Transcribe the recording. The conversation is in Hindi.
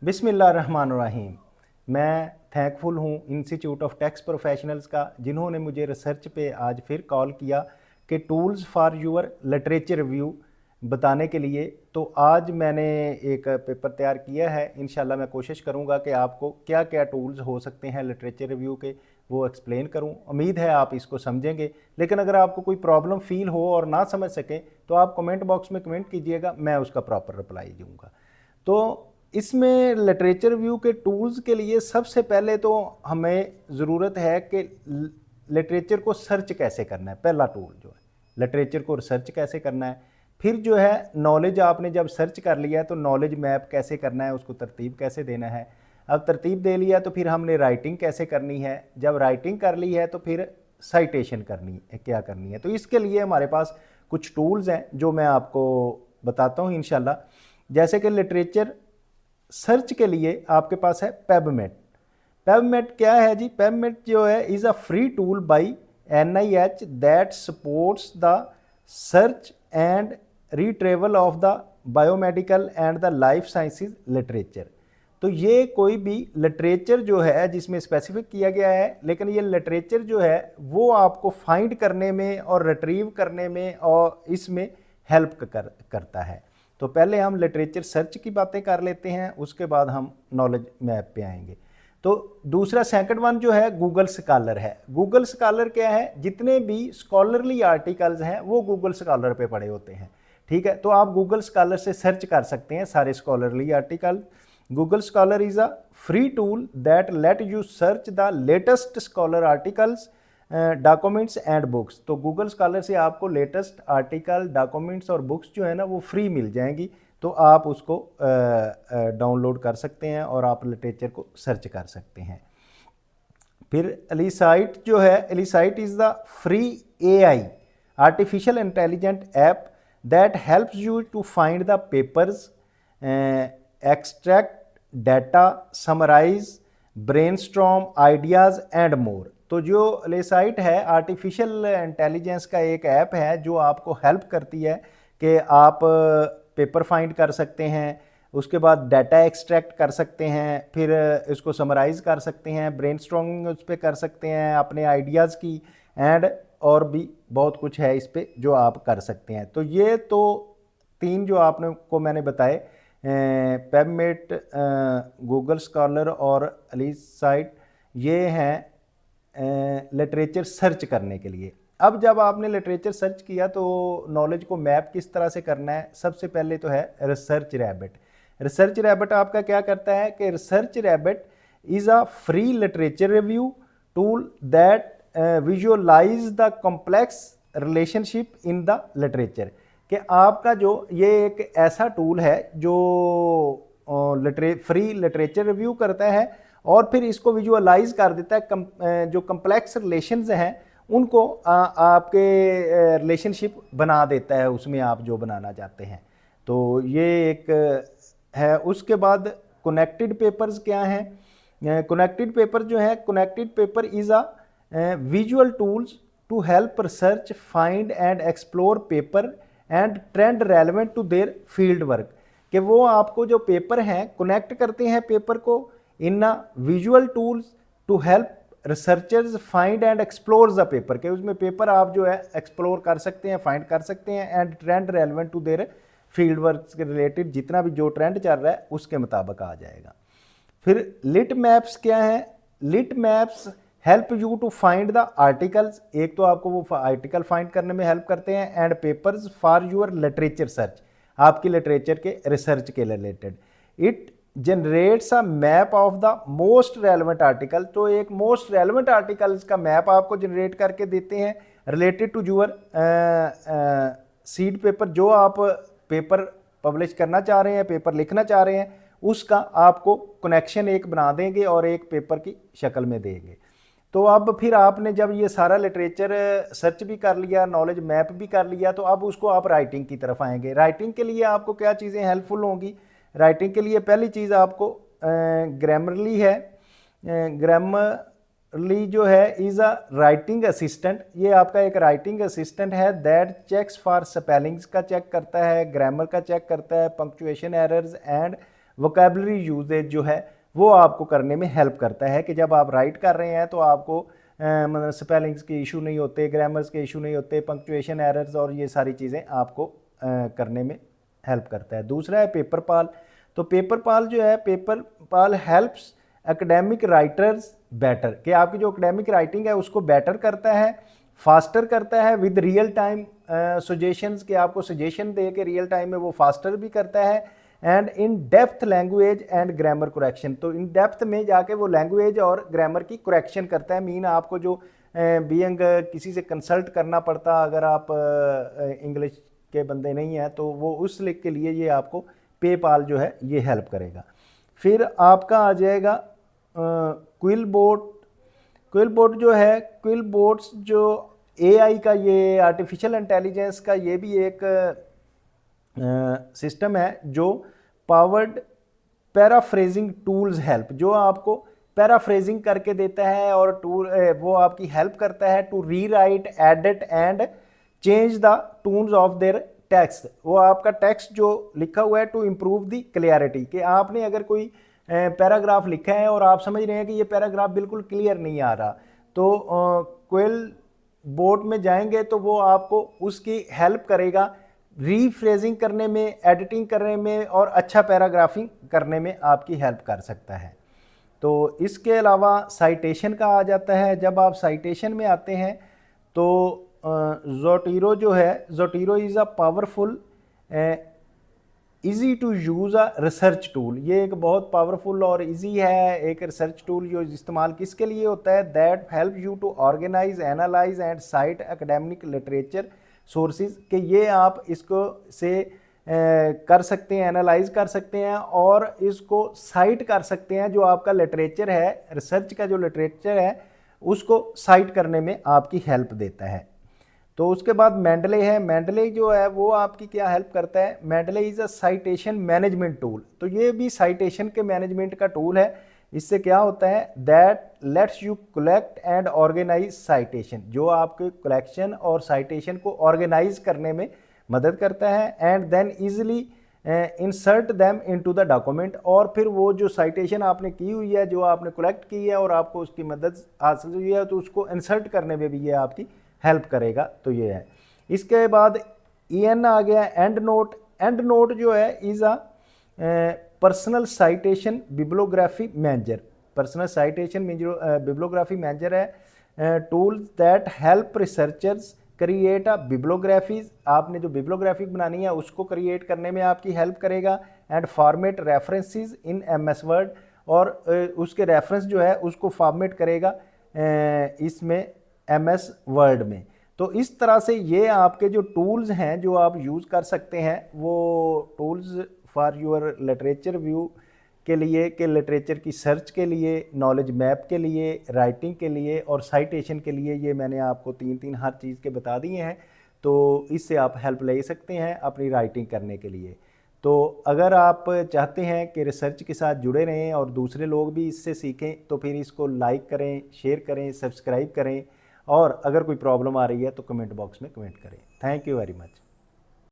बिस्मिल्लाहिर्रहमानिर्रहीम। मैं थैंकफुल हूँ इंस्टीट्यूट ऑफ टैक्स प्रोफेशनल्स का, जिन्होंने मुझे रिसर्च पे आज फिर कॉल किया कि tools for your literature review बताने के लिए। तो आज मैंने एक पेपर तैयार किया है। इंशाल्लाह मैं कोशिश करूँगा कि आपको क्या क्या टूल्स हो सकते हैं लिटरेचर रिव्यू के, वो एक्सप्लेन करूँ। उम्मीद है आप इसको समझेंगे, लेकिन अगर आपको कोई प्रॉब्लम फील हो और ना समझ सकें तो आप कमेंट बॉक्स में कमेंट कीजिएगा, मैं उसका प्रॉपर रिप्लाई दूँगा। तो इसमें लिटरेचर रिव्यू के टूल्स के लिए सबसे पहले तो हमें ज़रूरत है कि लिटरेचर को सर्च कैसे करना है। पहला टूल जो है लिटरेचर को रिसर्च कैसे करना है। फिर जो है नॉलेज आपने जब सर्च कर लिया है तो नॉलेज मैप कैसे करना है, उसको तरतीब कैसे देना है। अब तरतीब दे लिया तो फिर हमने राइटिंग कैसे करनी है। जब राइटिंग कर ली है तो फिर साइटेशन करनी है, क्या करनी है। तो इसके लिए हमारे पास कुछ टूल्स हैं जो मैं आपको बताता हूँ इंशाल्लाह। जैसे कि लिटरेचर सर्च के लिए आपके पास है पेबमेट। पेबमेट क्या है जी? पेबमेट जो है is a free tool by NIH that supports the search and retrieval of the biomedical and the life sciences literature. तो ये कोई भी लिटरेचर जो है जिसमें स्पेसिफिक किया गया है, लेकिन ये लिटरेचर जो है वो आपको फाइंड करने में और रिट्रीव करने में और इसमें हेल्प करता है। तो पहले हम लिटरेचर सर्च की बातें कर लेते हैं, उसके बाद हम नॉलेज मैप पे आएंगे। तो दूसरा सेकंड वन जो है गूगल स्कॉलर है। गूगल स्कॉलर क्या है? जितने भी स्कॉलरली आर्टिकल्स हैं वो गूगल स्कॉलर पे पड़े होते हैं। ठीक है, तो आप गूगल स्कॉलर से सर्च कर सकते हैं सारे scholarly article. Google scholar is a free tool that let you search the latest scholar articles, documents and books. तो गूगल स्कॉलर से आपको लेटेस्ट आर्टिकल, डॉक्यूमेंट्स और बुक्स जो है ना वो फ्री मिल जाएंगी। तो आप उसको डाउनलोड कर सकते हैं और आप लिटरेचर को सर्च कर सकते हैं। फिर एलिसाइट जो है, Elicit is the free AI artificial intelligent app that helps you to find the papers, extract data, summarize, brainstorm ideas and more. तो जो एलिसाइट है आर्टिफिशियल इंटेलिजेंस का एक ऐप है जो आपको हेल्प करती है कि आप पेपर फाइंड कर सकते हैं, उसके बाद डाटा एक्सट्रैक्ट कर सकते हैं, फिर इसको समराइज़ कर सकते हैं, ब्रेनस्टॉर्मिंग उस पर कर सकते हैं अपने आइडियाज़ की, एंड और भी बहुत कुछ है इस पर जो आप कर सकते हैं। तो ये तो तीन जो आपने को मैंने बताए, पेबमेट, गूगल स्कॉलर और एलिसाइट, ये हैं लिटरेचर सर्च करने के लिए। अब जब आपने लिटरेचर सर्च किया तो नॉलेज को मैप किस तरह से करना है? सबसे पहले तो है रिसर्च रैबिट। रिसर्च रैबिट आपका क्या करता है कि research rabbit is a free literature review tool that visualise the complex relationship in the literature. कि आपका जो ये एक ऐसा टूल है जो फ्री लिटरेचर रिव्यू करता है और फिर इसको विजुअलाइज कर देता है, जो कम्प्लेक्स रिलेशंस हैं उनको आपके रिलेशनशिप बना देता है उसमें आप जो बनाना चाहते हैं। तो ये एक है। उसके बाद कनेक्टेड पेपर्स क्या हैं? कनेक्टेड पेपर जो है, connected paper is a visual tools to help research find and explore paper and trend relevant to their field work. कि वो आपको जो पेपर हैं कनेक्ट करते हैं पेपर को in a visual tools to help researchers find and explore the paper. के उसमें पेपर आप जो है एक्सप्लोर कर सकते हैं, फाइंड कर सकते हैं, and trend relevant to their field work के रिलेटेड जितना भी जो ट्रेंड चल रहा है उसके मुताबिक आ जाएगा। फिर लिट मैप्स क्या है? Litmaps help you to find the articles. एक तो आपको वो आर्टिकल फाइंड करने में हेल्प करते हैं, and papers for your literature search, आपकी लिटरेचर के रिसर्च के related. It generates a map of the most relevant article. तो एक मोस्ट रेलेवेंट आर्टिकल्स का मैप आपको जनरेट करके देते हैं related to your seed paper. जो आप पेपर पब्लिश करना चाह रहे हैं, पेपर लिखना चाह रहे हैं, उसका आपको कनेक्शन एक बना देंगे और एक पेपर की शक्ल में देंगे। तो अब फिर आपने जब ये सारा लिटरेचर सर्च भी कर लिया, नॉलेज मैप भी कर लिया, तो अब उसको आप राइटिंग की तरफ आएंगे। राइटिंग के लिए आपको क्या चीज़ें हेल्पफुल होंगी? राइटिंग के लिए पहली चीज़ आपको ग्रामरली है। ग्रामरली जो है इज़ अ राइटिंग असिस्टेंट। ये आपका एक राइटिंग असिस्टेंट है दैट चेक्स फॉर स्पेलिंग्स का चेक करता है, ग्रामर का चेक करता है, punctuation errors and vocabulary usage जो है वो आपको करने में हेल्प करता है कि जब आप राइट कर रहे हैं तो आपको मतलब स्पेलिंग्स के इशू नहीं होते, ग्रामर्स के इशू नहीं होते, पंक्चुएशन एरर्स और ये सारी चीज़ें आपको करने में हेल्प करता है। दूसरा है पेपर पाल। तो पेपर पाल जो है, पेपर पाल हेल्प्स एकेडमिक राइटर्स बेटर, कि आपकी जो एकेडमिक राइटिंग है उसको बेटर करता है, फास्टर करता है विद रियल टाइम सजेशंस, के आपको सजेशन दे के रियल टाइम में वो फास्टर भी करता है। And in depth language and grammar correction, तो इन डेप्थ में जाके वो लैंग्वेज और ग्रामर की करेक्शन करता है। मीन आपको जो बीइंग किसी से कंसल्ट करना पड़ता, अगर आप इंग्लिश के बंदे नहीं हैं तो वो उस लिख के लिए ये आपको पेपाल जो है ये हेल्प करेगा। फिर आपका आ जाएगा क्विल बोट। क्विल बोट जो है, क्विल बोट्स जो एआई का, ये आर्टिफिशियल इंटेलिजेंस का ये भी एक सिस्टम है जो पावर्ड पैराफ्रेजिंग टूल्स हेल्प, जो आपको पैराफ्रेजिंग करके देता है और टूल वो आपकी हेल्प करता है to rewrite, edit and change the tones of their text. वो आपका टेक्स्ट जो लिखा हुआ है टू इम्प्रूव द क्लियरिटी, कि आपने अगर कोई पैराग्राफ लिखा है और आप समझ रहे हैं कि ये पैराग्राफ बिल्कुल क्लियर नहीं आ रहा, तो क्विल बोट में जाएंगे तो वो आपको उसकी हेल्प करेगा रीफ्रेजिंग करने में, एडिटिंग करने में और अच्छा पैराग्राफिंग करने में आपकी हेल्प कर सकता है। तो इसके अलावा साइटेशन का आ जाता है। जब आप साइटेशन में आते हैं तो ज़ोटीरो जो है, Zotero is a powerful easy to use a research tool. ये एक बहुत पावरफुल और इजी है एक रिसर्च टूल जो इस्तेमाल किसके लिए होता है, that help you to organise, analyse and cite academic literature sources, कि ये आप इसको से कर सकते हैं, एनालाइज कर सकते हैं और इसको साइट कर सकते हैं। जो आपका लिटरेचर है, रिसर्च का जो लिटरेचर है उसको साइट करने में आपकी हेल्प देता है। तो उसके बाद मेंडले है। मेंडले जो है वो आपकी क्या हेल्प करता है, Mendeley is a citation management tool. तो ये भी साइटेशन के मैनेजमेंट का टूल है। इससे क्या होता है, that lets you collect and organise citation, जो आपके कलेक्शन और साइटेशन को ऑर्गेनाइज करने में मदद करता है। And then easily insert them into the document, और फिर वो जो साइटेशन आपने की हुई है, जो आपने कलेक्ट की है और आपको उसकी मदद हासिल हुई है, तो उसको इंसर्ट करने में भी ये आपकी हेल्प करेगा। तो ये है। इसके बाद EN आ गया, एंड नोट। एंड नोट जो है is a personal citation bibliography manager. Personal citation bibliography manager है tools that help researchers create a bibliographies. आपने जो बिब्लोग्राफी बनानी है उसको क्रिएट करने में आपकी हेल्प करेगा। And format references in MS word, और उसके रेफरेंस जो है उसको फॉर्मेट करेगा इसमें MS वर्ड में। तो इस तरह से ये आपके जो टूल्स हैं जो आप यूज़ कर सकते हैं, वो tools for your literature view के लिए, के लिटरेचर की सर्च के लिए, नॉलेज मैप के लिए, राइटिंग के लिए और साइटेशन के लिए, ये मैंने आपको तीन हर चीज़ के बता दिए हैं। तो इससे आप हेल्प ले सकते हैं अपनी राइटिंग करने के लिए। तो अगर आप चाहते हैं कि रिसर्च के साथ जुड़े रहें और दूसरे लोग भी इससे सीखें, तो फिर इसको लाइक करें, शेयर करें, सब्सक्राइब करें, और अगर कोई प्रॉब्लम आ रही है तो कमेंट बॉक्स में कमेंट करें। Thank you very much.